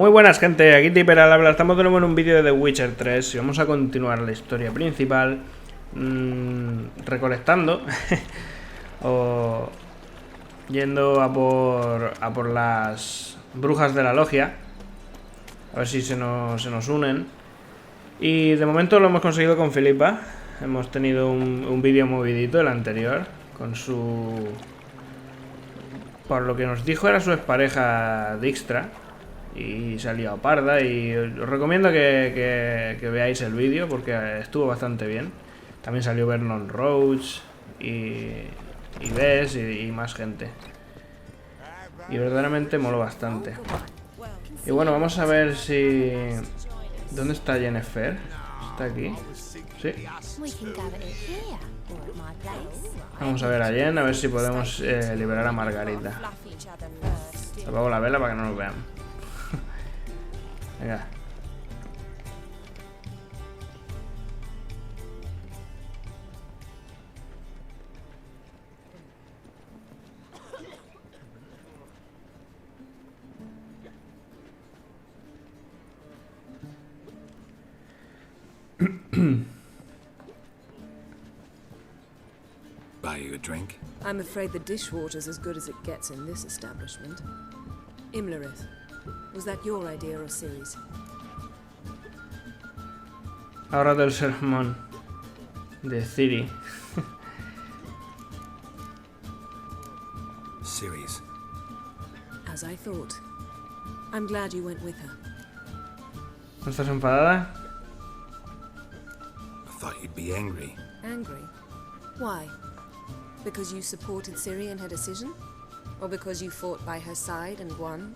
Muy buenas, gente, aquí Tipper al habla. Estamos de nuevo en un vídeo de The Witcher 3 y vamos a continuar la historia principal recolectando o yendo a por las brujas de la Logia, a ver si se nos unen. Y de momento lo hemos conseguido con Filipa. Hemos tenido un vídeo movidito, el anterior, con su... por lo que nos dijo era su expareja Dijkstra. Y se ha liado parda. Y os recomiendo que veáis el vídeo porque estuvo bastante bien. También salió Vernon Roach y Bess y más gente. Y verdaderamente moló bastante. Y bueno, vamos a ver si... ¿Dónde está Yennefer? ¿Está aquí? Sí. Vamos a ver a Yen, a ver si podemos liberar a Margarita. Apago la vela para que no nos vean. Venga. Buy you a drink? I'm afraid the dishwater's as good as it gets in this establishment. Imlerith, was that your idea or Ciri's? Ahora del sermón de Ciri. Ciri's. As I thought. I'm glad you went with her. ¿No estás enfadada? I thought you'd be angry. Angry? Why? Because you supported Ciri in her decision? Or because you fought by her side and won?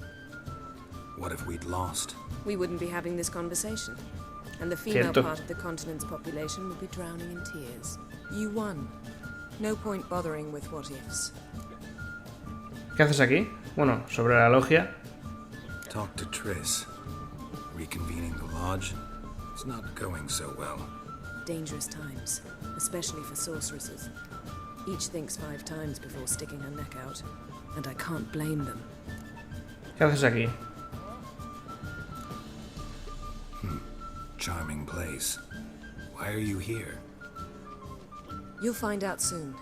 What if we'd lost? We wouldn't be having this conversation. And the female part of the continent's population would be drowning in tears. You won. No point bothering with what ifs. ¿Qué haces aquí? Bueno, sobre la logia. Talk to Triss. Reconvening the lodge. It's not going so well. Dangerous times, especially for sorceresses. Each thinks 5 times before sticking her neck out, and I can't blame them. ¿Qué haces aquí? Charming place. Why are you here? You'll find out soon.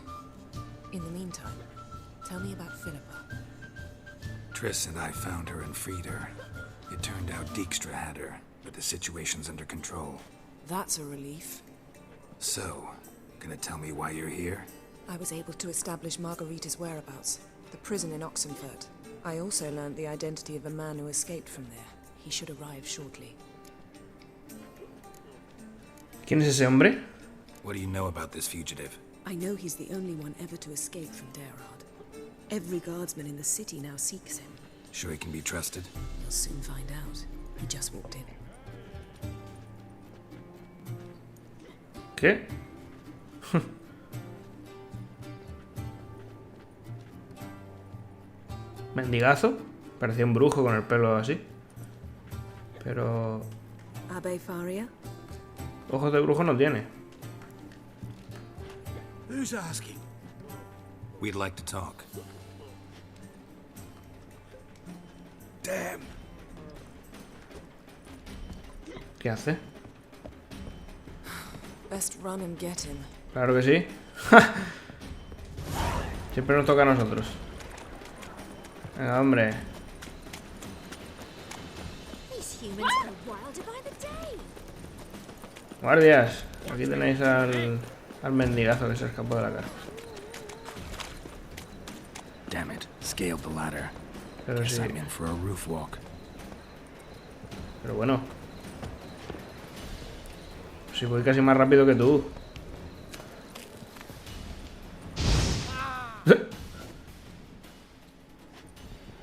In the meantime, tell me about Philippa. Triss and I found her and freed her. It turned out Dijkstra had her, but the situation's under control. That's a relief. So, gonna tell me why you're here? I was able to establish Margarita's whereabouts, the prison in Oxenfurt. I also learned the identity of a man who escaped from there. He should arrive shortly. ¿Quién es ese hombre? What do you know about this fugitive? I know he's the only one ever to escape from Derard. Every guardsman in the city now seeks him. Sure he can be trusted? You'll soon find out. He just walked in. ¿Qué? Mendigazo. Parecía un brujo con el pelo así. Pero... Abe Faria? ojos de brujo no tiene. Who's asking? We'd like to talk. Damn. ¿Qué hace? Best run and get him. Claro que sí. Siempre nos toca a nosotros. Venga, hombre. Guardias, aquí tenéis al mendigazo que se escapó de la cárcel. Damn it, scaled the ladder. Pero sí. I'm in for a roof walk. Pero bueno. Si voy casi más rápido que tú.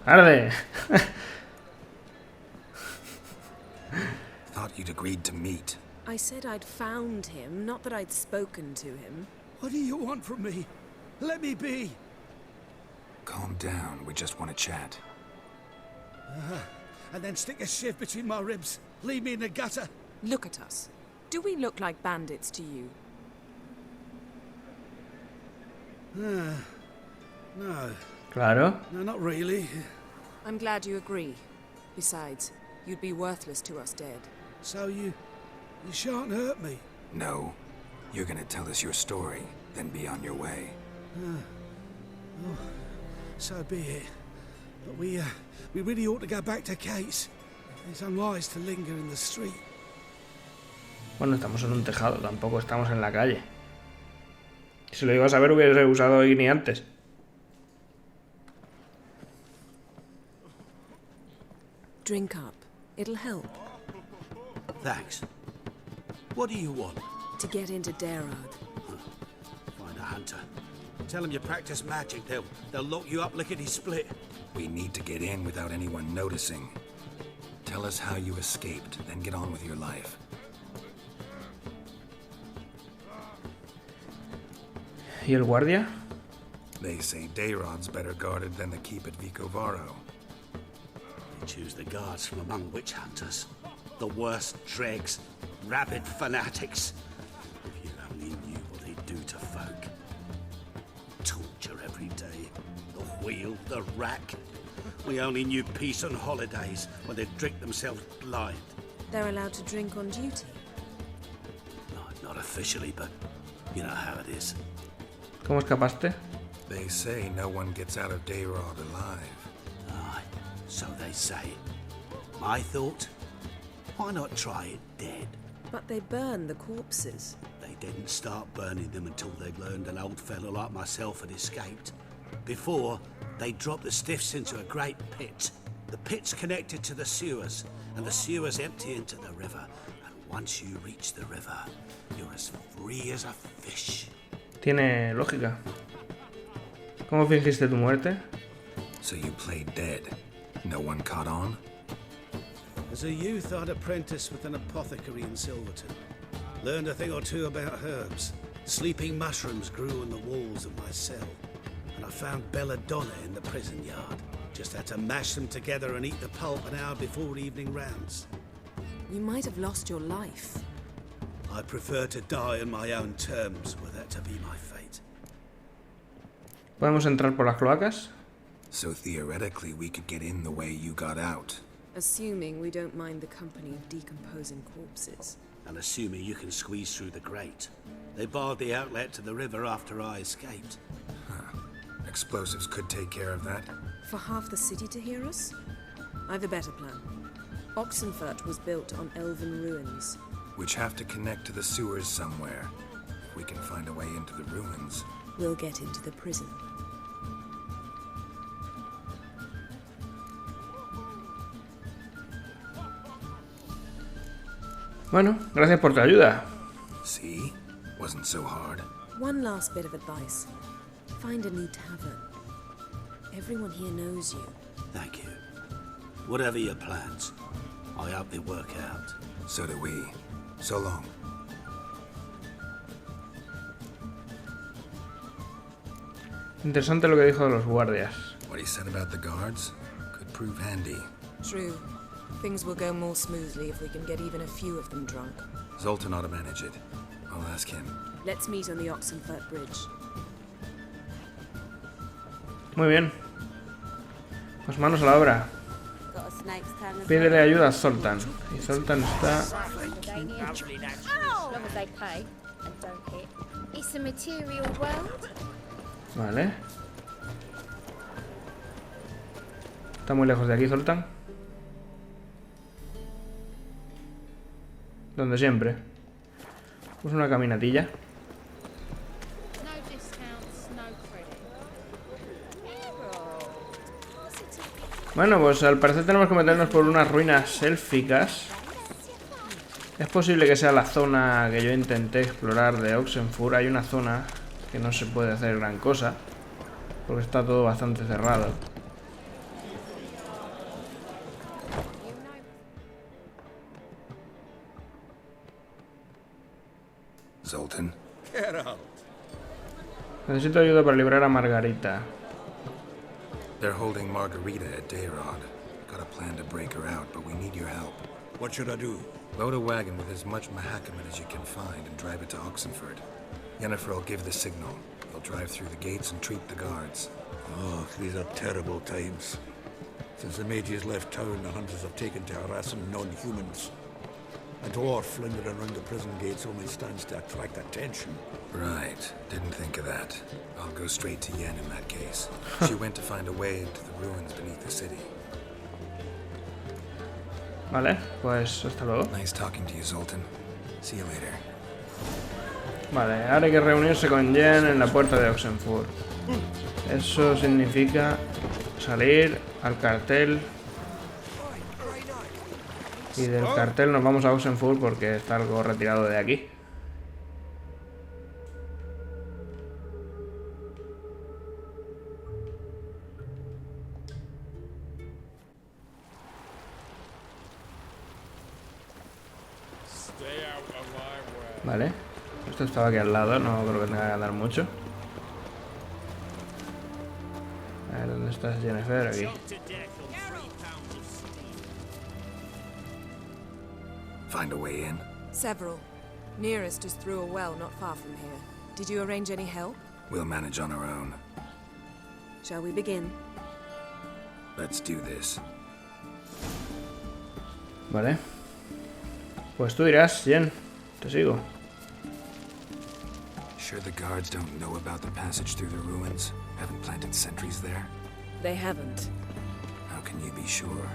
¡Arde! Thought you'd agreed to meet. I said I'd found him, not that I'd spoken to him. What do you want from me? Let me be. Calm down, we just want to chat. And then stick a shiv between my ribs. Leave me in the gutter. Look at us. Do we look like bandits to you? No. Claro. No, not really. I'm glad you agree. Besides, You'd be worthless to us dead. So you shan't hurt me. No. You're gonna tell us your story, then be on your way. Oh, so be it. But we really ought to go back to Kate's. It's unwise to linger in the street. Bueno, estamos en un tejado, tampoco estamos en la calle. Si lo ibas a ver, hubiese usado Igni antes. Drink up. It'll help. Thanks. What do you want? To get into Darad. Find a hunter. Tell them you practice magic. They'll lock you up lickety-split. We need to get in without anyone noticing. Tell us how you escaped, then get on with your life. ¿Y el guardia? They say Dayrod's better guarded than the keep at Vicovaro. They choose the guards from among witch hunters. The worst dregs, rabid fanatics. If you only knew what they do to folk. Torture every day. The wheel, the rack. We only knew peace on holidays when they'd drink themselves blind. They're allowed to drink on duty? Not officially, but you know how it is. ¿Cómo escapaste? They say no one gets out of Dayrod alive. Aye, so they say. My thought? Why not try it dead? But they burn the corpses. They didn't start burning them until they'd learned an old fellow like myself had escaped. Before, they dropped the stiffs into a great pit. The pit's connected to the sewers, and the sewers empty into the river. And once you reach the river, you're as free as a fish. Tiene lógica. ¿Cómo fingiste tu muerte? So you played dead. No one caught on? As a youth, I'd apprenticed with an apothecary in Silverton. Learned a thing or two about herbs. Sleeping mushrooms grew on the walls of my cell. And I found belladonna in the prison yard. Just had to mash them together and eat the pulp an hour before evening rounds. You might have lost your life. I prefer to die on my own terms, were that to be my fate. ¿Podemos entrar por las cloacas? So theoretically, we could get in the way you got out. Assuming we don't mind the company of decomposing corpses. And assuming you can squeeze through the grate. They barred the outlet to the river after I escaped. Huh. Explosives could take care of that. For half the city to hear us? I've a better plan. Oxenfurt was built on elven ruins. Which have to connect to the sewers somewhere. If we can find a way into the ruins. We'll get into the prison. Bueno, gracias por tu ayuda. See? Wasn't so hard. One last bit of advice. Find a new tavern. Everyone here knows you. Thank you. Whatever your plans, I hope they work out. So do we. So long. Interesante lo que dijo de los guardias. What he said about the guards could prove handy. True. Things will go more smoothly if we can get even a few of them drunk. Zoltan ought to manage it. I'll ask him. Let's meet on the Oxenfurt Bridge. Muy bien. Pues manos a la obra. Pídele ayuda a Zoltan. Y Zoltan está... Vale. Está muy lejos de aquí, Zoltan. Donde siempre. Pues una caminatilla. Bueno, pues al parecer tenemos que meternos por unas ruinas élficas. Es posible que sea la zona que yo intenté explorar de Oxenfurt. Hay una zona que no se puede hacer gran cosa, porque está todo bastante cerrado. Zoltan? Get out. Necesito ayuda para librar a Margarita. They're holding Margarita at Dayrod. Got a plan to break her out, but we need your help. What should I do? Load a wagon with as much Mahakaman as you can find and drive it to Oxenfurt. Yennefer will give the signal. They'll drive through the gates and treat the guards. Oh, these are terrible times. Since the mages left town, the hunters have taken to harassing non-humans. A dwarf lingering around the prison gates only stands to attract attention. Right. Didn't think of that. I'll go straight to Yen in that case. She went to find a way into the ruins beneath the city. Vale, pues hasta luego. Nice talking to you, Zoltan. See you later. Vale, ahora hay que reunirse con Yen en la puerta de Oxenfurt. Eso significa salir al cartel. Y del cartel nos vamos a Oxenfurt porque está algo retirado de aquí. Vale. Esto estaba aquí al lado, no creo que tenga que andar mucho. A ver, ¿dónde está Yennefer? Aquí. Find a way in? Several. Nearest is through a well not far from here. Did you arrange any help? We'll manage on our own. Shall we begin? Let's do this. Vale. Pues tú dirás, Yen. Te sigo. Sure the guards don't know about the passage through the ruins? Haven't planted sentries there? They haven't. How can you be sure?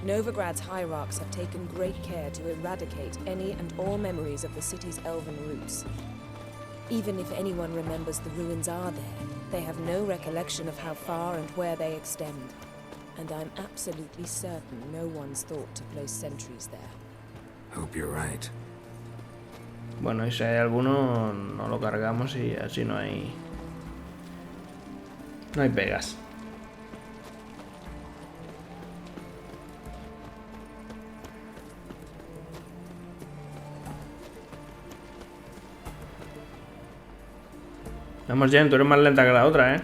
Novigrad's hierarchs have taken great care to eradicate any and all memories of the city's elven roots. Even if anyone remembers the ruins are there, they have no recollection of how far and where they extend. And I'm absolutely certain no one's thought to place sentries there. Hope you're right. Bueno, y si hay alguno, no lo cargamos y así no hay pegas. Vamos, Jen, tú eres más lenta que la otra, ¿eh?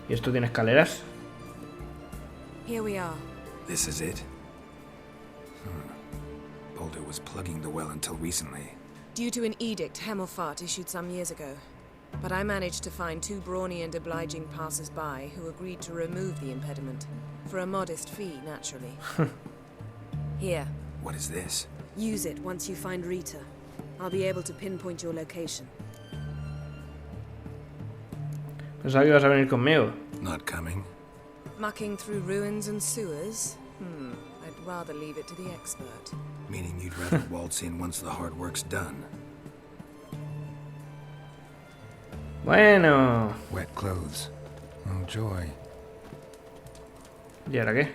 ¿Y esto tiene escaleras? Here we are. This is it? Boulder was plugging the well until recently. Due to an edict Hemmelfart issued some years ago. But I managed to find two brawny and obliging passers-by who agreed to remove the impediment. For a modest fee, naturally. Here. What is this? Use it once you find Rita. I'll be able to pinpoint your location. Pensaba que ibas a venir conmigo. Not coming. Mucking through ruins and sewers? I'd rather leave it to the expert. Meaning you'd rather waltz in once the hard work's done. Bueno. Wet clothes. Oh, joy. ¿Y ahora qué?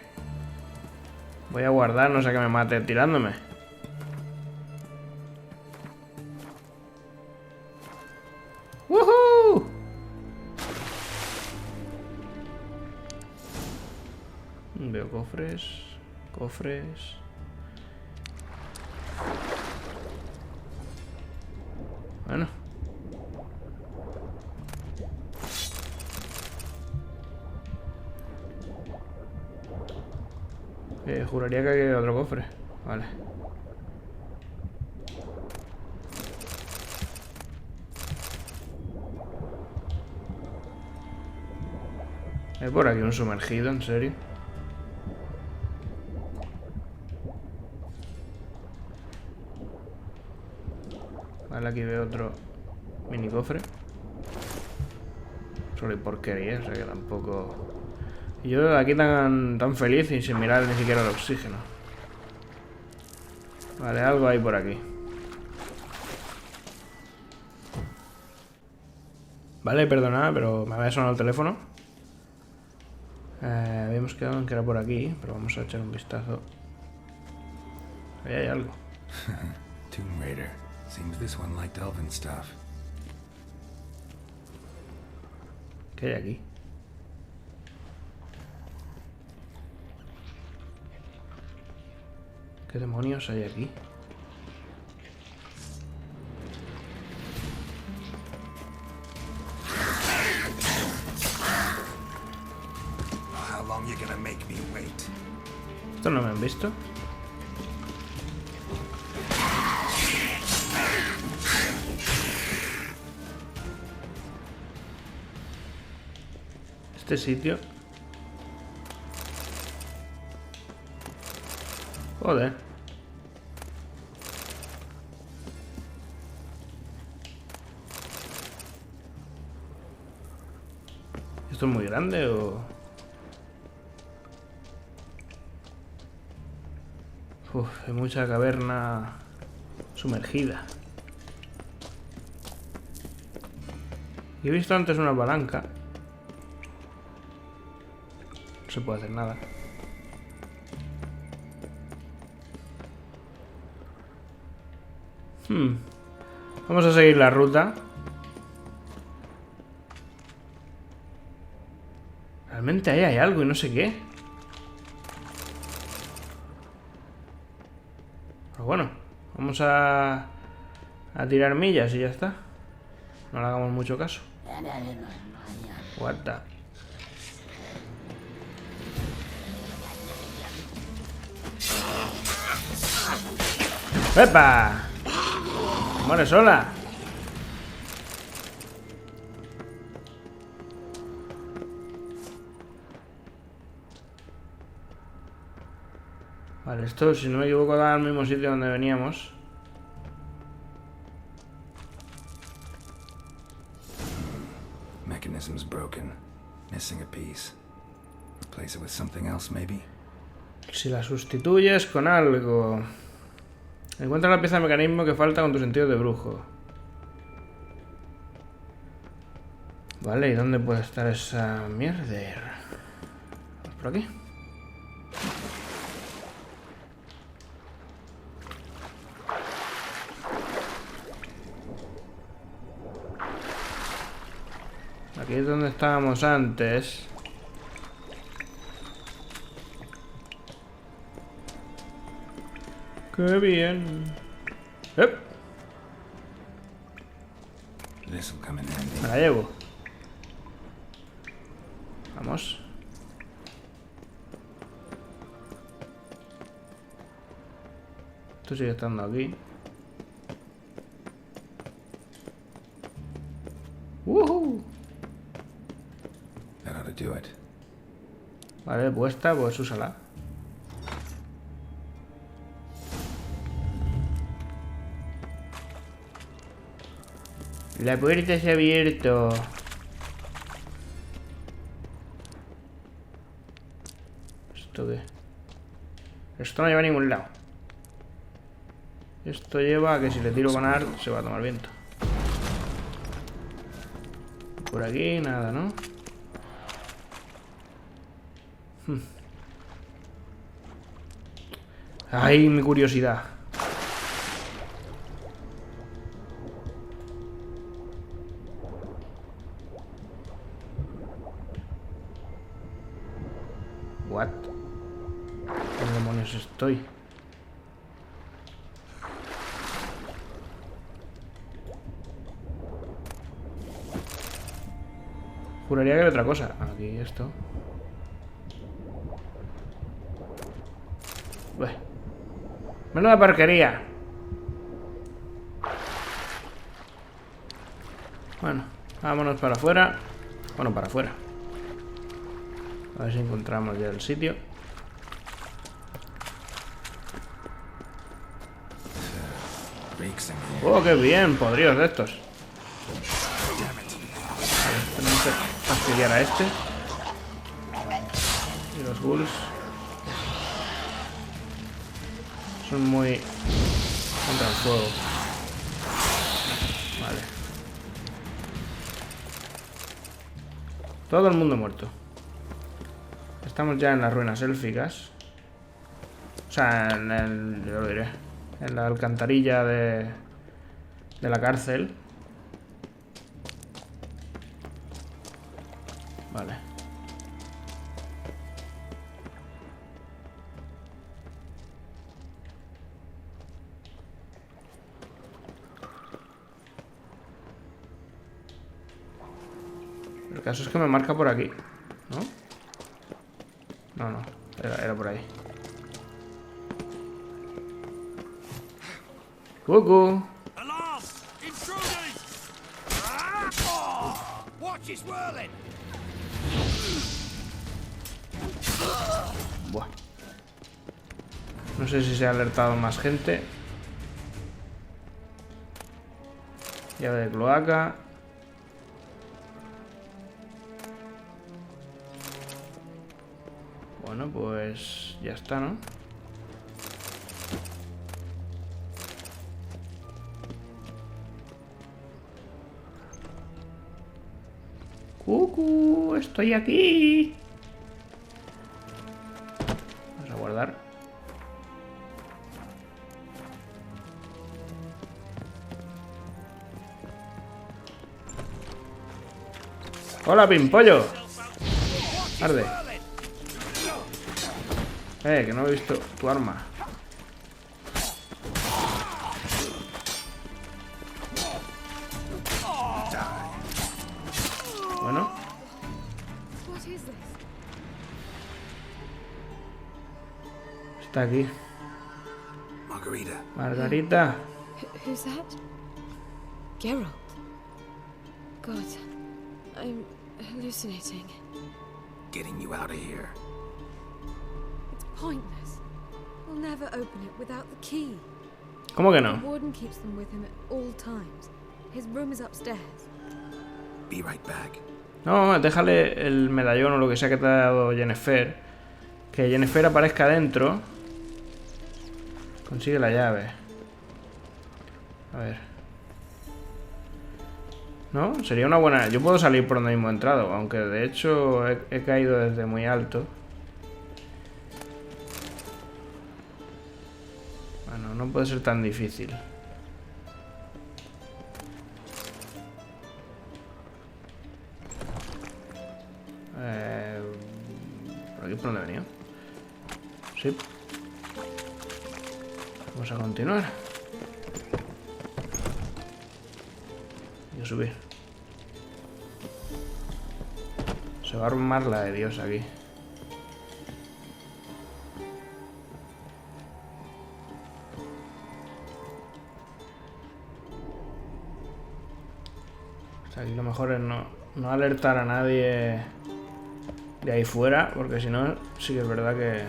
Voy a guardar, no sé que me mate tirándome. ¡Woohoo! Veo cofres. Cofres. Bueno. Juraría que aquí hay otro cofre. Vale. ¿Hay por aquí un sumergido? ¿En serio? Vale, aquí veo otro mini cofre. Solo hay porquería, o sea que tampoco... Y yo aquí tan feliz y sin mirar ni siquiera el oxígeno. Vale, algo hay por aquí. Vale, perdonad, pero me había sonado el teléfono. Habíamos quedado en que era por aquí, pero vamos a echar un vistazo. Ahí hay algo. Tomb Raider. Seems this one liked elven stuff. ¿Qué hay aquí? ¿Qué demonios hay aquí? How long you gonna make me wait? ¿Esto no me han visto? este sitio. Joder. ¿Esto es muy grande o...? Uf, hay mucha caverna sumergida. Y he visto antes una palanca. No se puede hacer nada. Vamos a seguir la ruta. Realmente ahí hay algo y no sé qué. Pero bueno, vamos a tirar millas y ya está. No le hagamos mucho caso. What the... ¡Epa! ¡Muere sola! Vale, esto, si no me equivoco, da al mismo sitio donde veníamos. Mechanism's broken. Missing a piece. Replace it with something else, maybe. Si la sustituyes con algo. Encuentra la pieza de mecanismo que falta con tu sentido de brujo. Vale, ¿y dónde puede estar esa mierda? ¿Por aquí? Aquí es donde estábamos antes. ¡Qué bien! ¡Ep! Me la llevo. Vamos. Esto sigue estando aquí. ¡Woohoo! Vale, puesta, pues úsala. La puerta se ha abierto. ¿Esto qué? Esto no lleva a ningún lado. Esto lleva a que si le tiro con art se va a tomar viento. Por aquí nada, ¿no? Ay, mi curiosidad. What? ¿Qué demonios estoy? Juraría que hay otra cosa. Aquí esto. Ué. Menuda porquería. Bueno, vámonos para afuera. Bueno, para afuera. A ver si encontramos ya el sitio. Oh, qué bien, podridos de estos. Vale, tenemos que fastidiar a este. Y los ghouls son muy contra el fuego. Vale. Todo el mundo muerto. Estamos ya en las ruinas élficas. O sea, en el... yo lo diré. En la alcantarilla de la cárcel. Vale. El caso es que me marca por aquí, ¿no? No, era por ahí. ¡Cucu! Buah. No sé si se ha alertado más gente. Llave de cloaca. Bueno, pues ya está, ¿no? ¡Cucu! ¡Estoy aquí! Vamos a guardar. ¡Hola, Pimpollo! Arde. Que no he visto tu arma. Bueno. Está aquí. Margarita. Margarita. Who's that? Geralt. God, I'm hallucinating. Getting you out of here. It's pointless. We'll never open it without the key. ¿Cómo que The no? warden keeps them with him at all times. His room is upstairs. Be right back. No, déjale el medallón o lo que sea que te ha dado yennefer. Que yennefer aparezca dentro. Consigue la llave. A ver. ¿No? Sería una buena... Yo puedo salir por donde mismo he entrado. Aunque de hecho he caído desde muy alto. Bueno, no puede ser tan difícil. ¿Por aquí por donde he venido? Sí. Vamos a continuar. Y a subir. Se va a armar la de Dios aquí. O sea, aquí lo mejor es no alertar a nadie de ahí fuera, porque si no, sí que es verdad que...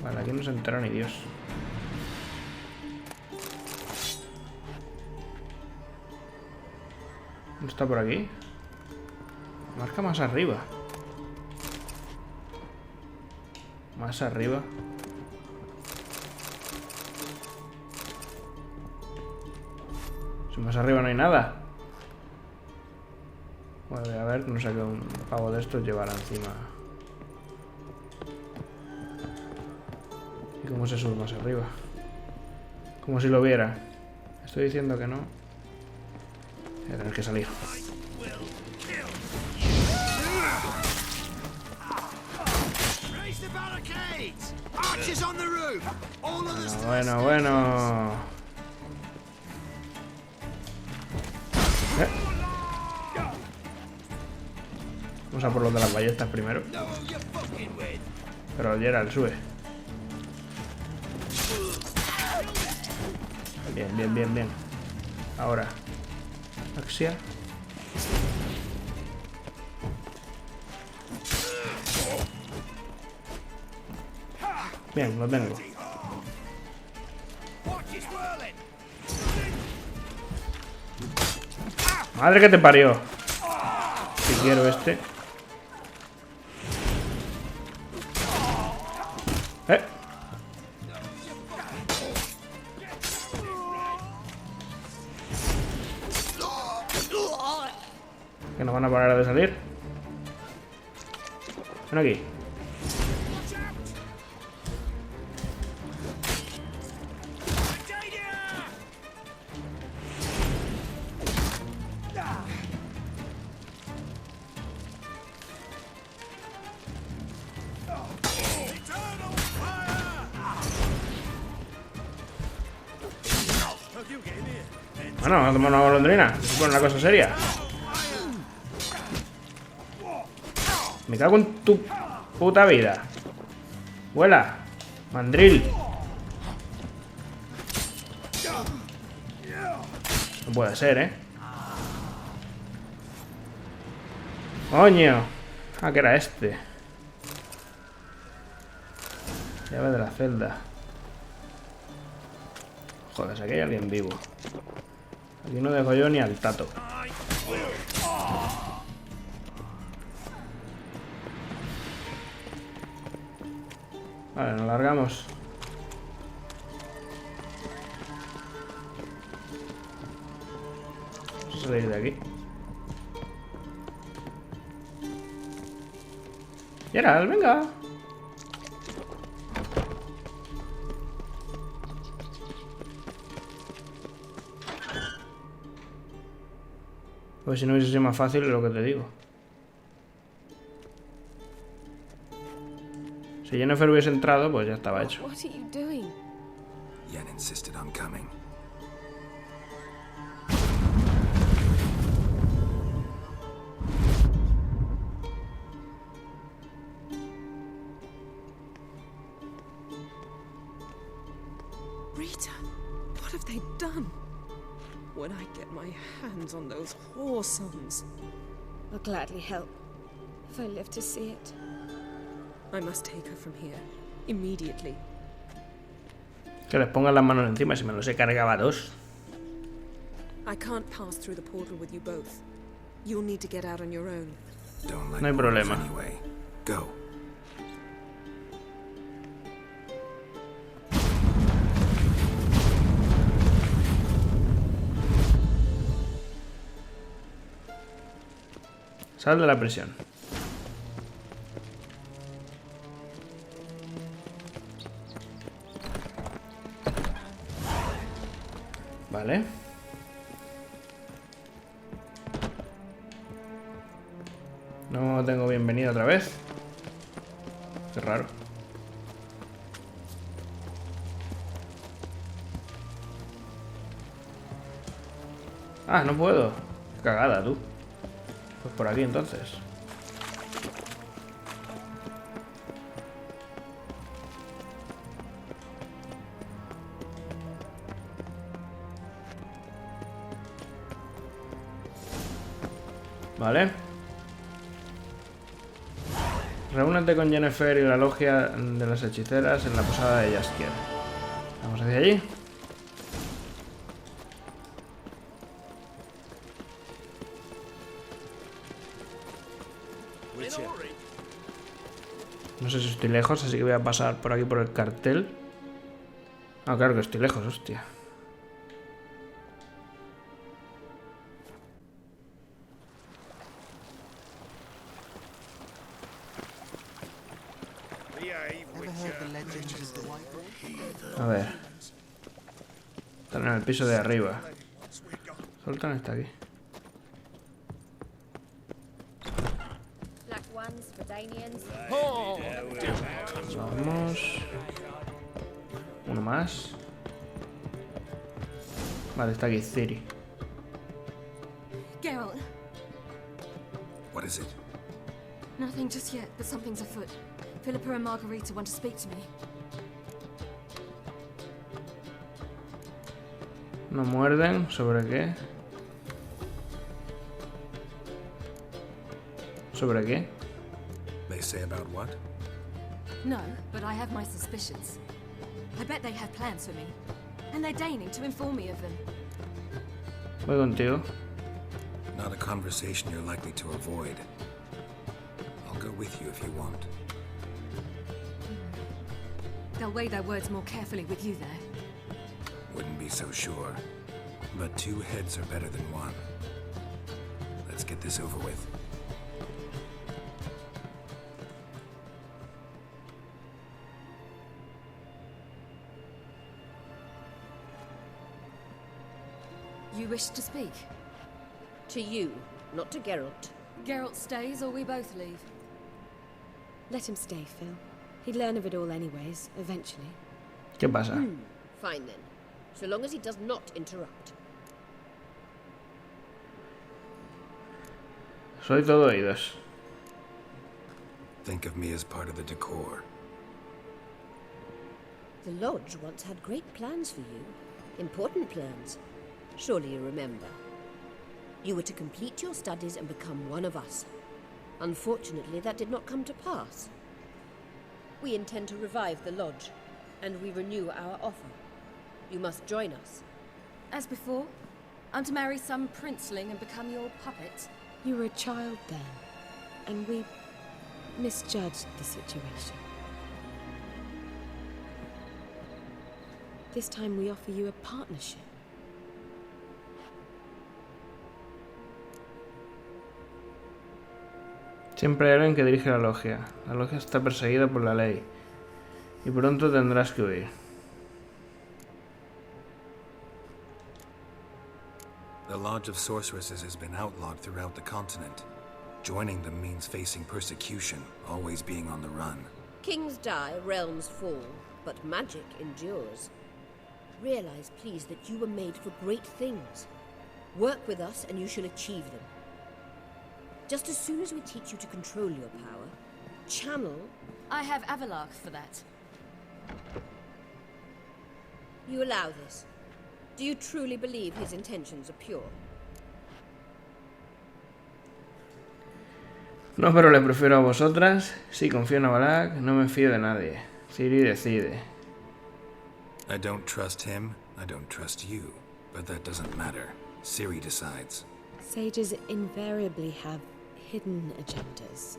Vale, aquí no se entera ni Dios. ¿Dónde está por aquí? Marca más arriba. Más arriba. Si más arriba no hay nada. Bueno, voy a ver, no sé qué un pavo de estos llevará encima. ¿Y cómo se sube más arriba? Como si lo viera. Estoy diciendo que no. Voy a tener que salir. Bueno. Vamos a por los de las ballestas primero. Pero Geralt, sube. Bien. Ahora. Axia. Bien, lo tengo. Madre que te parió. Si quiero este. Que no van a parar de salir. Ven aquí. Bueno, vamos a tomar una golondrina. Se supone una cosa seria. Me cago en tu puta vida. Vuela, mandril. No puede ser, ¿eh? ¡Coño! Ah, que era este. Llave de la celda. Joder, aquí hay alguien vivo. Aquí no dejo yo ni al tato. Vale, nos largamos. Vamos a salir de aquí. Geralt, venga. Pues si no hubiese sido más fácil, es lo que te digo. Si Yennefer hubiese entrado, pues ya estaba hecho. What are you doing? Yen insisted on coming. Rita, what have they done? When I get my hands on those whore songs, I'll gladly help, if I live to see it. I must take her from here, immediately. Que les pongan las manos encima, si me los he cargado a dos. I can't pass through the portal with you both. You'll need to get out on your own. Don't like No hay borders problema. anyway. Go. Sal de la prisión. Vale. No tengo bienvenida otra vez. Qué raro. Ah, no puedo. Qué cagada, tú. Pues por aquí entonces. Vale. Reúnete con Yennefer y la Logia de las hechiceras en la posada de Jaskier. Vamos hacia allí. No sé si estoy lejos, así que voy a pasar por aquí por el cartel. Ah, claro que estoy lejos, hostia. A ver. Están en el piso de arriba. Sultan está aquí. Vamos. Uno más. Vale, está aquí Ciri. Geralt, What is it? nothing just yet, but something's afoot. Philippa and Margarita want to speak to me. No muerden. ¿Sobre qué? ¿Sobre qué? They say about what? No, but I have my suspicions. I bet they have plans for me, and they're deigning to inform me of them. Voy contigo. Not a conversation you're likely to avoid. I'll go with you if you want. They'll weigh their words more carefully with you there. Wouldn't be so sure. But two heads are better than one. Let's get this over with. You wish to speak? To you, not to Geralt. Geralt stays or we both leave? Let him stay, Phil. He'd learn of it all anyways, eventually. ¿Qué pasa? Fine then. So long as he does not interrupt. Soy todo oídos. Think of me as part of the decor. The Lodge once had great plans for you. Important plans. Surely you remember. You were to complete your studies and become one of us. Unfortunately, that did not come to pass. We intend to revive the lodge, and we renew our offer. You must join us. As before, I'm to marry some princeling and become your puppet. You were a child then, and we misjudged the situation. This time we offer you a partnership. Siempre hay alguien que dirige la logia. La logia está perseguida por la ley. Y pronto tendrás que huir. The Lodge of Sorceresses has been outlawed throughout the continent. Joining them means facing persecution, always being on the run. Kings die, realms fall, but magic endures. Realize, please, that you were made for great things. Work with us and you shall achieve them. Just as soon as we teach you to control your power, channel... I have Avalark for that. You allow this. Do you truly believe his intentions are pure? No, pero le prefiero a vosotras. Sí, confío en Avalak. No me fío de nadie. Ciri decide. I don't trust him, I don't trust you. But that doesn't matter. Ciri decides. Sages invariably have hidden agendas.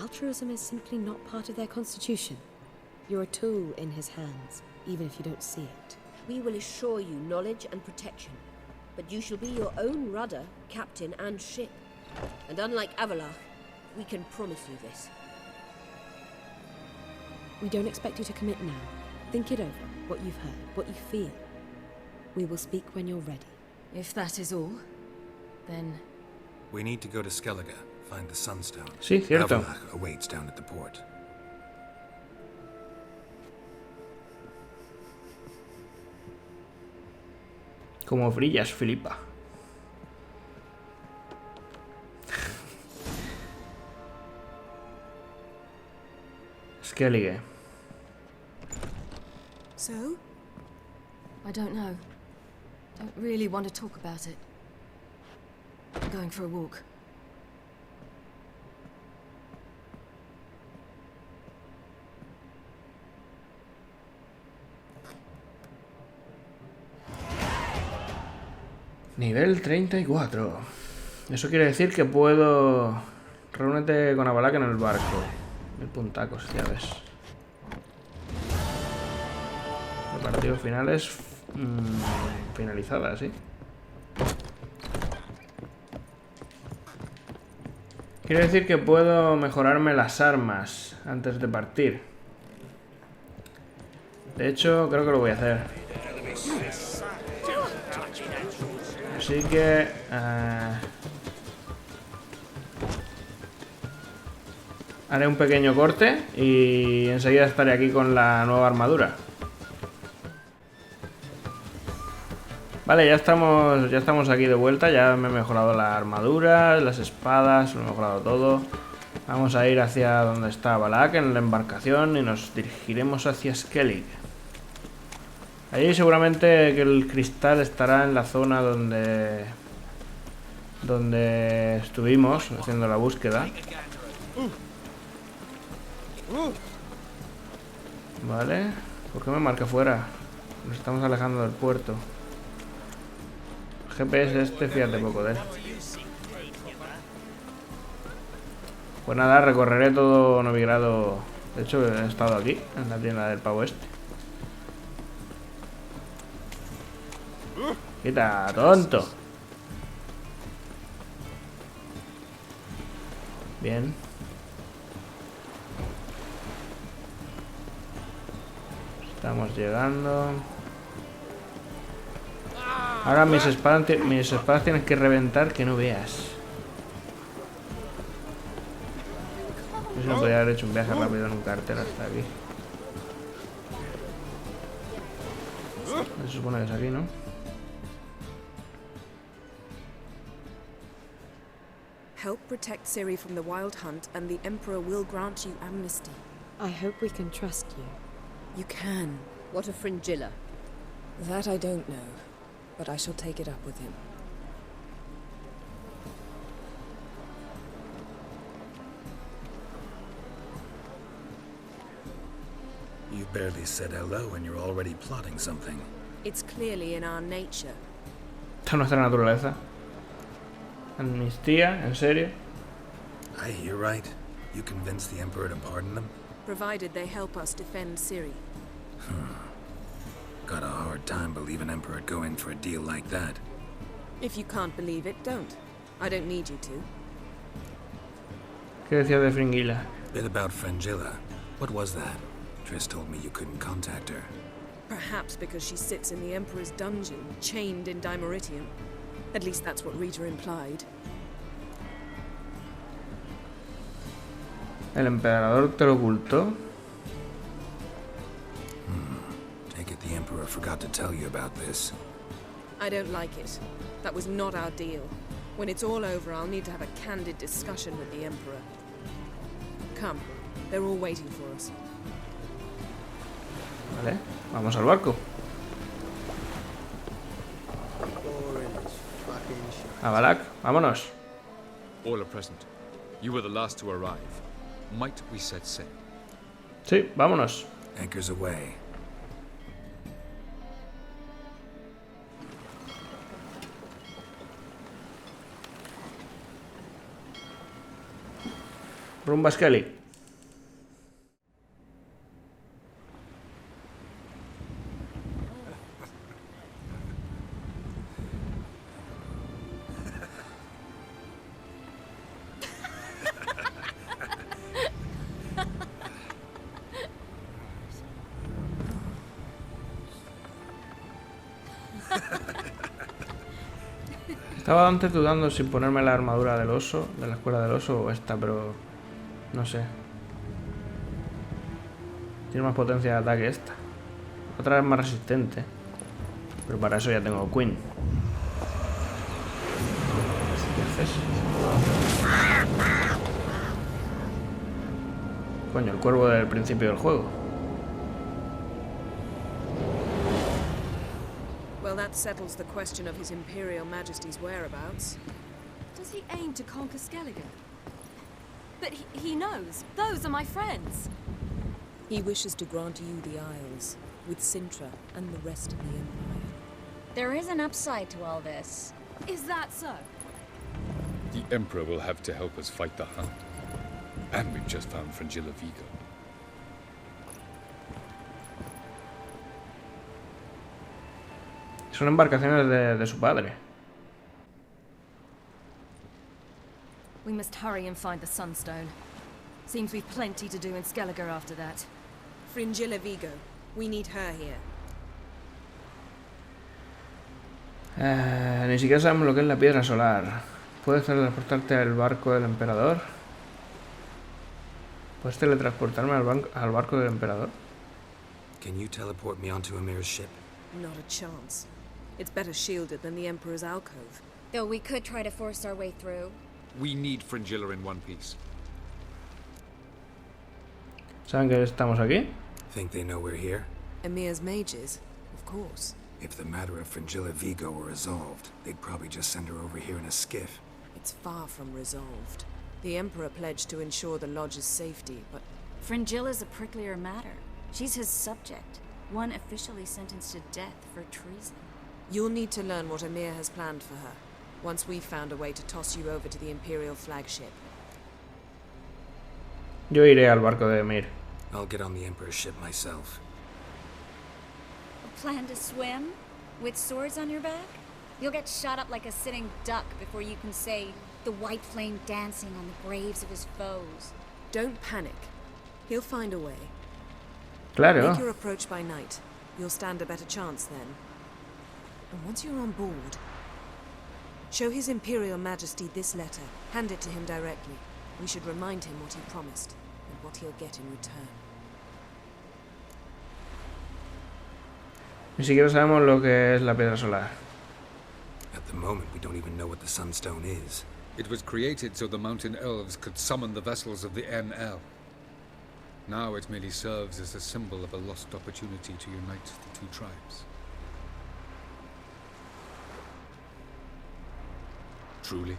Altruism is simply not part of their constitution. You're a tool in his hands, even if you don't see it. We will assure you knowledge and protection, but you shall be your own rudder, captain, and ship. And unlike Avalak, we can promise you this. We don't expect you to commit now. Think it over, what you've heard, what you feel. We will speak when you're ready. If that is all, then... We need to go to Skellige, find the Sunstone. Sí, cierto. Avalak awaits down at the port. Como brillas, Filipa. Skellige. So? I don't know. Don't really want to talk about it. I'm going for a walk. Nivel 34. Eso quiere decir que puedo... Reúnete con Avalak en el barco. El puntacos, ya ves. Preparativos finales... finalizada, ¿sí? Quiere decir que puedo mejorarme las armas antes de partir. De hecho, creo que lo voy a hacer. Así que... haré un pequeño corte y enseguida estaré aquí con la nueva armadura. Vale, ya estamos aquí de vuelta. Ya me he mejorado la armadura, las espadas, lo he mejorado todo. Vamos a ir hacia donde está Avalak en la embarcación y nos dirigiremos hacia Skellige. Allí seguramente que el cristal estará en la zona donde estuvimos haciendo la búsqueda. Vale, ¿por qué me marca fuera? Nos estamos alejando del puerto. GPS este, fíjate poco de él. Pues nada, recorreré todo Novigrado. De hecho, he estado aquí, en la tienda del pavo este. Quita, tonto. Bien. Estamos llegando. Ahora mis espadas tienen que reventar que no veas. Yo no podría haber hecho un viaje rápido en un cartel hasta aquí. Se supone que es aquí, ¿no? Help protect Ciri from the Wild Hunt, and the Emperor will grant you amnesty. I hope we can trust you. You can. What of Fringilla? That I don't know, but I shall take it up with him. Barely said hello and you're already plotting something. It's clearly in our nature. Esta es nuestra naturaleza. Amnistía, ¿en serio? I hear right. You convinced the Emperor to pardon them? Provided they help us defend Ciri. Got a hard time believing Emperor'd go in for a deal like that. If you can't believe it, don't. I don't need you to. ¿Qué decía de Fringilla? Bit about Frangilla. What was that? Triss told me you couldn't contact her. Perhaps because she sits in the Emperor's dungeon, chained in Dimeritium. At least that's what Rita implied. ¿El emperador te lo ocultó? Take it the Emperor forgot to tell you about this. I don't like it. That was not our deal. When it's all over, I'll need to have a candid discussion with the Emperor. Come, they're all waiting for us. Vale, vamos al barco. A Balak, vámonos. All are present. You were the last to arrive. Might we set sail? Sí, vámonos. Anchors away. Rumba Skelly. Estaba antes dudando si ponerme la armadura del oso, de la escuela del oso, o esta, pero no sé. Tiene más potencia de ataque esta. Otra es más resistente. Pero para eso ya tengo Queen. ¿Qué haces? Coño, el cuervo del principio del juego. Well, that settles the question of His Imperial Majesty's whereabouts. Does he aim to conquer Skellige? But he knows. Those are my friends. He wishes to grant you the Isles, with Sintra and the rest of the Empire. There is an upside to all this. Is that so? The Emperor will have to help us fight the Hunt. And we've just found Frangilla Vigo. Son embarcaciones de su padre. We must hurry and find the Sunstone. Seems we've plenty to do in Skellige after that. Fringilla Vigo. We need her here. Ni siquiera sabemos lo que es la Piedra Solar. ¿Puedes teletransportarte al barco del emperador? ¿Puedes teletransportarme al barco del emperador? Can you teleport me onto Amir's ship? Not a chance. It's better shielded than the Emperor's alcove. Though we could try to force our way through. We need Fringilla in one piece. ¿Saben que estamos aquí? Think they know we're here? Emir's mages, of course. If the matter of Frangilla Vigo were resolved, they'd probably just send her over here in a skiff. It's far from resolved. The Emperor pledged to ensure the Lodge's safety, but... Fringilla's a pricklier matter. She's his subject, one officially sentenced to death for treason. You'll need to learn what Emir has planned for her, once we've found a way to toss you over to the Imperial flagship. Yo iré al barco de Emir. I'll get on the Emperor's ship myself. A plan to swim? With swords on your back? You'll get shot up like a sitting duck before you can say, the white flame dancing on the graves of his foes. Don't panic. He'll find a way. Claro. Make your approach by night. You'll stand a better chance then. And once you're on board, show His Imperial Majesty this letter. Hand it to him directly. We should remind him what he promised, and what he'll get in return. Ni siquiera sabemos lo que es la Piedra Solar. At the moment, we don't even know what the Sunstone is. It was created so the mountain elves could summon the vessels of the NL. Now it merely serves as a symbol of a lost opportunity to unite the two tribes. Truly?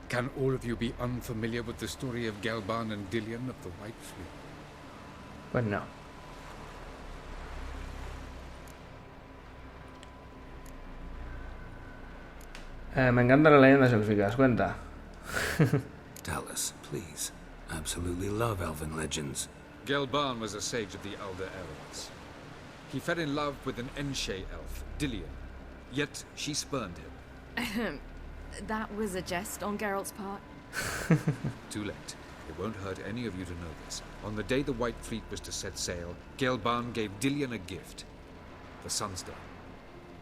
Can all of you be unfamiliar with the story of Gelban and Dillion of the White Fleet? Pues no. Me encantan las leyendas élficas, cuenta. Tell us, please. Absolutely love elven legends. Gelban was a sage of the Elder Elves. He fell in love with an Enshe elf, Dillion. Yet she spurned him. That was a jest on Geralt's part. Too late. It won't hurt any of you to know this. On the day the White Fleet was to set sail, Gelban gave Dillion a gift. The Sunstone.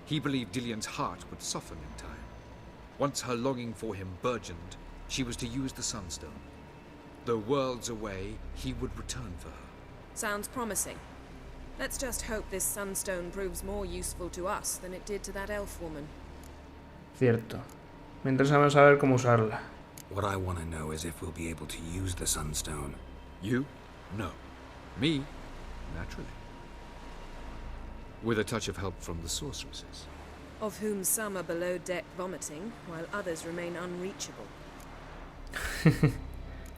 He believed Dillion's heart would soften in time. Once her longing for him burgeoned, she was to use the Sunstone. Though worlds away, he would return for her. Sounds promising. Let's just hope this sunstone proves more useful to us than it did to that elf woman. Cierto. Me interesa saber cómo usarla. What I want to know is if we'll be able to use the Sunstone. You? No. Me? Naturally. With a touch of help from the sorceresses. Of whom some are below deck vomiting, while others remain unreachable.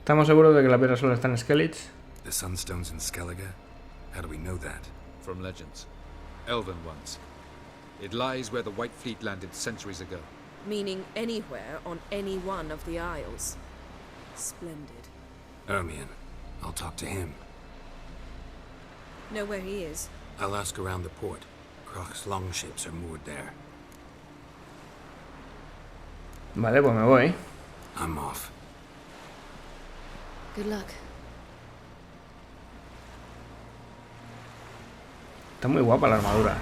¿Estamos seguros de que la Piedra Solar está en Skellige? The Sunstone's in Skellige? How do we know that? From legends. Elven ones. It lies where the White Fleet landed centuries ago. Meaning anywhere on any one of the isles. Splendid. Ermion. I'll talk to him. Know where he is? I'll ask around the port. Croc's longships are moored there. Vale, pues me voy. I'm off. Good luck. Está muy guapa la armadura.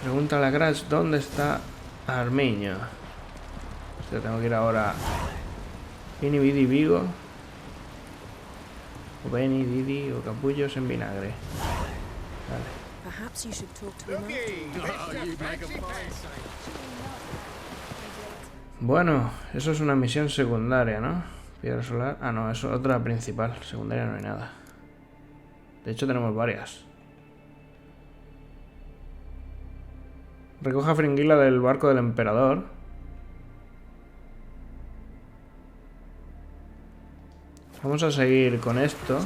Pregúntale a Crash dónde está Armiño. O sea, tengo que ir ahora. Vini, Vidi, Vigo. O Beni, Didi o Capullos en vinagre. Vale. Perhaps you should talk to him. Bueno, eso es una misión secundaria, ¿no? Piedra Solar. Ah, no, es otra principal. Secundaria no hay nada. De hecho, tenemos varias. Recoja Fringuila del barco del emperador. Vamos a seguir con esto.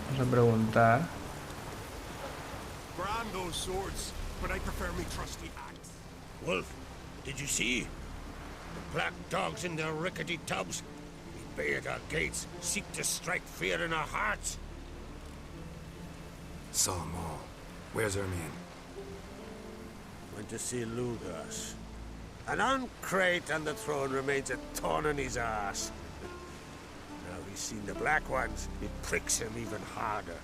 Vamos a preguntar. Wolf, did you see? The black dogs in their rickety tubs. We bay at our gates, seek to strike fear in our hearts. Saw 'em all. Where's Ermion? Went to see Lugas. An uncrate on the throne remains a thorn in his ass. Now he's seen the Black Ones, it pricks him even harder.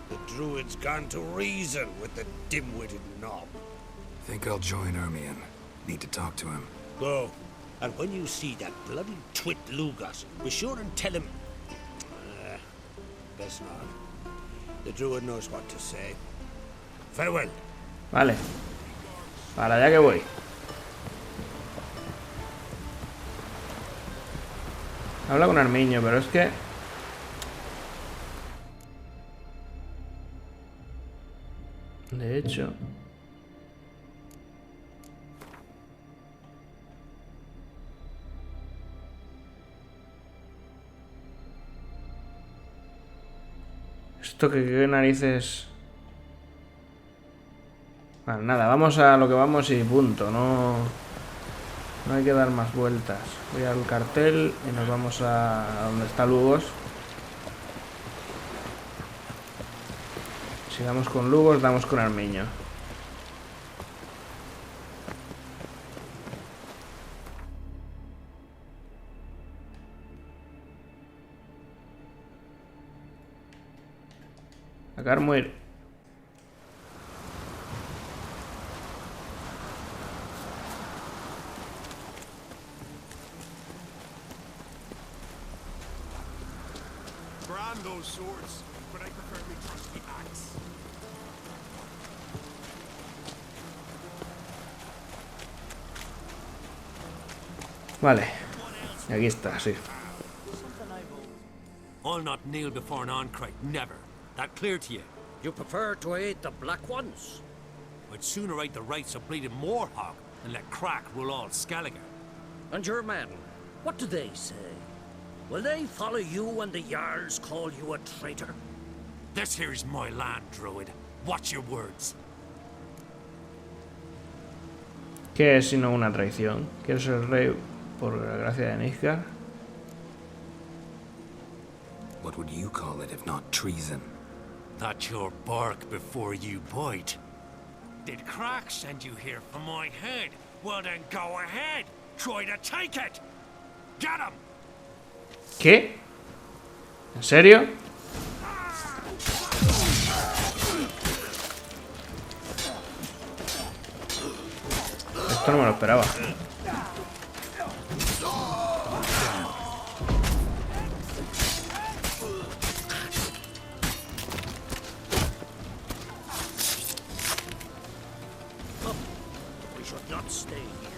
The druid's gone to reason with the dim-witted knob. Think I'll join Ermion. Need to talk to him. Go. And when you see that bloody twit Lugas, be sure and tell him... best not. The druid knows what to say. Farewell. Vale. Para allá que voy. Habla con Armiño, pero es que... De hecho... Esto que qué narices... Bueno, nada, vamos a lo que vamos y punto. No hay que dar más vueltas. Voy al cartel y nos vamos a donde está Lugos. Si damos con Lugos, damos con Armiño. Acar muere. Vale, y aquí está, sí. I'll not kneel before an Oncrite, never. That clear to you? You prefer to aid the Black Ones? I'd sooner aid the rights of bleeding Moorhog than let Crack rule all Skellige. And your men, what do they say? Will they follow you when the Jarls call you a traitor? This here is my land, Druid. Watch your words. ¿Qué es sino una traición? ¿Quiero ser el rey por la gracia de Nilfgaard? What would you call it if not treason? That's your bark before you bite. Did Crack send you here for my head? Well then go ahead. Try to take it. Get him. ¿Qué? ¿En serio? Esto no me lo esperaba. We should not stay here.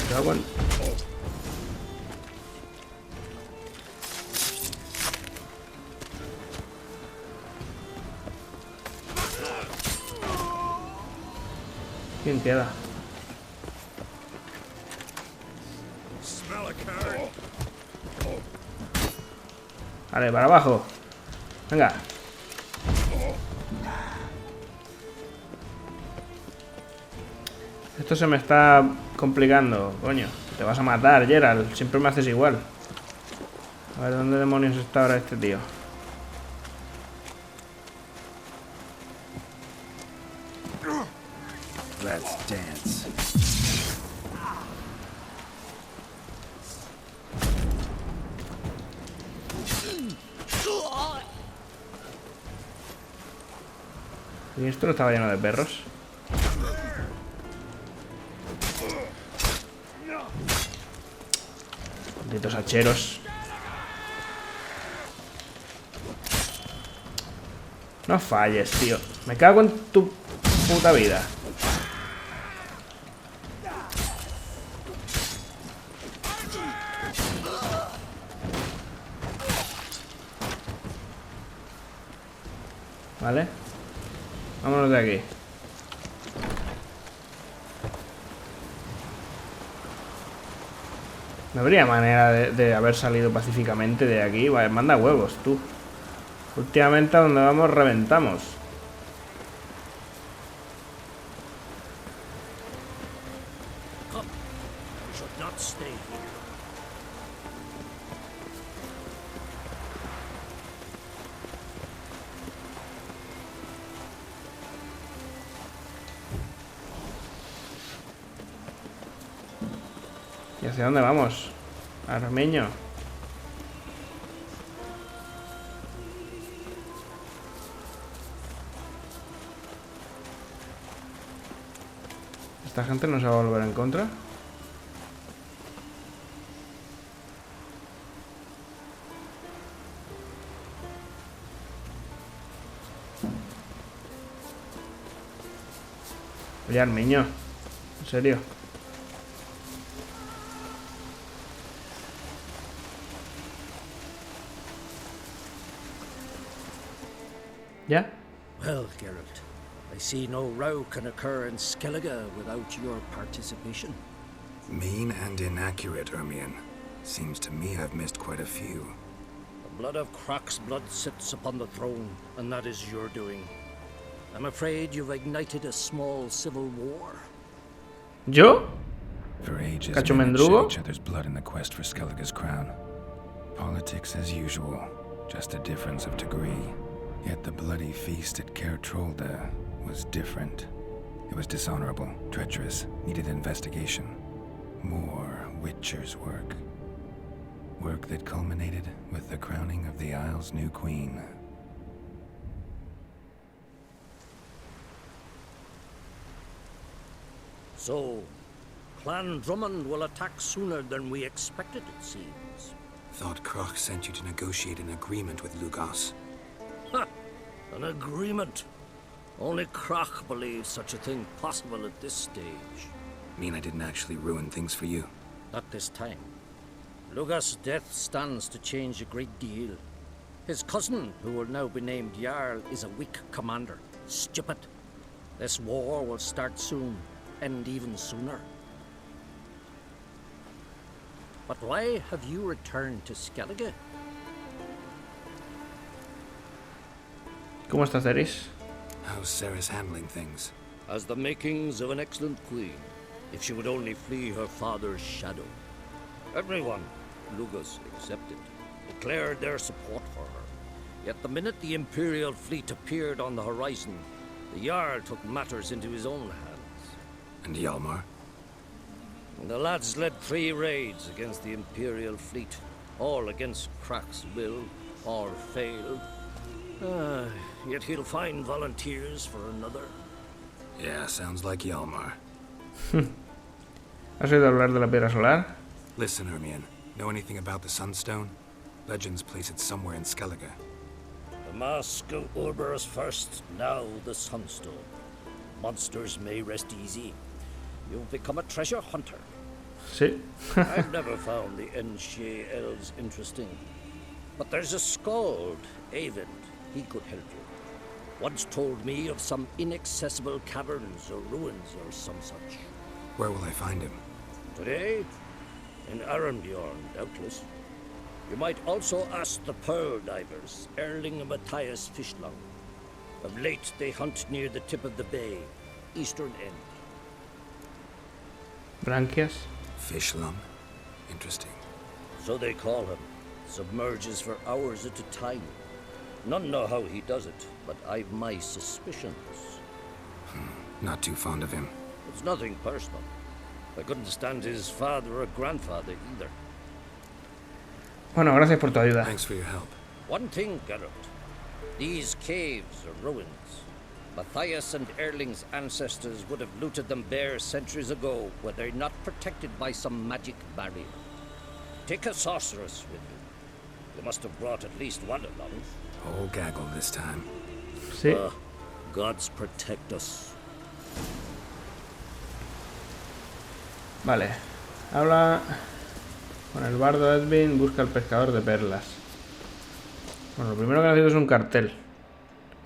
Cago en- ¿Quién queda? Vale, para abajo. Venga. Esto se me está complicando, coño. Te vas a matar, Geralt. Siempre me haces igual. A ver, ¿dónde demonios está ahora este tío? Let's dance. ¿Y esto no estaba lleno de perros? Malditos hacheros. No falles, tío. Me cago en tu puta vida. Vale. Vámonos de aquí. No habría manera de haber salido pacíficamente de aquí. Vale, manda huevos, tú. Últimamente a donde vamos reventamos. Come. We should not stay here. ¿Y hacia dónde vamos? Armeño. ¿Esta gente no se va a volver en contra? Oye, Armeño. ¿En serio? ¿Ya? Well, Geralt, I see no row can occur in Skellige without your participation. Mean and inaccurate, Ermion. Seems to me I've missed quite a few. The blood of Croc's blood sits upon the throne, and that is your doing. I'm afraid you've ignited a small civil war. ¿Yo? For ages, Cacho men had mendrugo? shed each other's blood in the quest for Skellige's crown. Politics as usual, just a difference of degree. Yet the bloody feast at Caer Trolda was different. It was dishonorable, treacherous, needed investigation. More Witcher's work. Work that culminated with the crowning of the Isle's new queen. So, Clan Drummond will attack sooner than we expected, it seems. Thought Croc sent you to negotiate an agreement with Lugos. Ha! An agreement. Only Croc believes such a thing possible at this stage. Mean I didn't actually ruin things for you? Not this time. Lugos' death stands to change a great deal. His cousin, who will now be named Jarl, is a weak commander. Stupid. This war will start soon, end even sooner. But why have you returned to Skellige? ¿Cómo estás, Eris? How's Sarah's handling things? Has the makings of an excellent queen, if she would only flee her father's shadow. Everyone, Lugas excepted, declared their support for her. Yet the minute the Imperial fleet appeared on the horizon, the Jarl took matters into his own hands. And Hjalmar? The lads led 3 raids against the Imperial fleet, all against Krak's will, all failed. Yet he'll find volunteers for another. Yeah, sounds like Hjalmar. ¿Has oído hablar de la Piedra Solar? Listen, Hermione, know anything about the Sunstone? Legends place it somewhere in Skellige. The Mask of Urber's first, now the Sunstone. Monsters may rest easy. You've become a treasure hunter. Sí. I've never found the Enshe elves interesting. But there's a skald, Eyvind. He could help you. Once told me of some inaccessible caverns or ruins or some such. Where will I find him? Today? In Arnbjorn, doubtless. You might also ask the Pearl Divers, Erling and Matthias Fishlung. Of late, they hunt near the tip of the bay, eastern end. Branquias. Fishlung? Interesting. So they call him. Submerges for hours at a time. None know how he does it, but I've my suspicions. Not too fond of him. It's nothing personal. I couldn't stand his father or grandfather either. Bueno, gracias por tu ayuda. Thanks for your help. One thing, Geralt. These caves are ruins. Matthias and Erling's ancestors would have looted them bare centuries ago were they not protected by some magic barrier. Take a sorceress with you. You must have brought at least one along. Whole gaggle this time. Sí. Gods protect us. Vale. Habla con el bardo Edwin, busca al pescador de perlas. Bueno, lo primero que necesito es un cartel.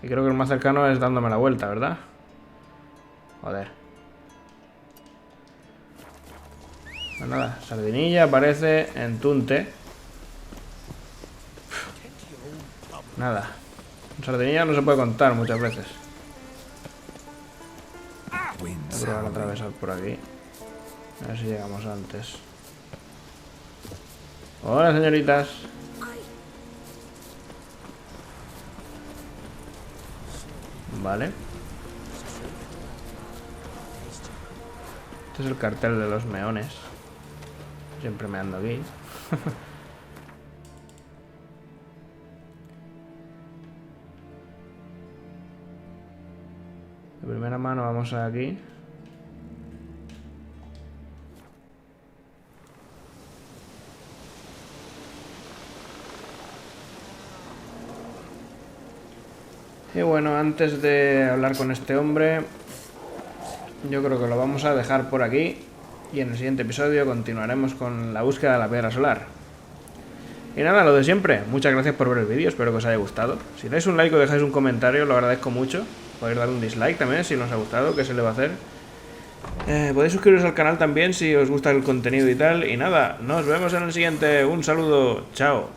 Y creo que el más cercano es dándome la vuelta, ¿verdad? Joder. Pues nada, sardinilla aparece en Tunte. Nada. En sardinilla no se puede contar muchas veces. Voy a probar a atravesar por aquí. A ver si llegamos antes. Hola, señoritas. Vale. Este es el cartel de los meones. Siempre me ando aquí. De primera mano vamos aquí. Y bueno, antes de hablar con este hombre, yo creo que lo vamos a dejar por aquí. Y en el siguiente episodio continuaremos con la búsqueda de la Piedra Solar. Y nada, lo de siempre. Muchas gracias por ver el vídeo, espero que os haya gustado. Si dais un like o dejáis un comentario, lo agradezco mucho. Podéis dar un dislike también si no os ha gustado, que se le va a hacer. Podéis suscribiros al canal también si os gusta el contenido y tal. Y nada, nos vemos en el siguiente. Un saludo, chao.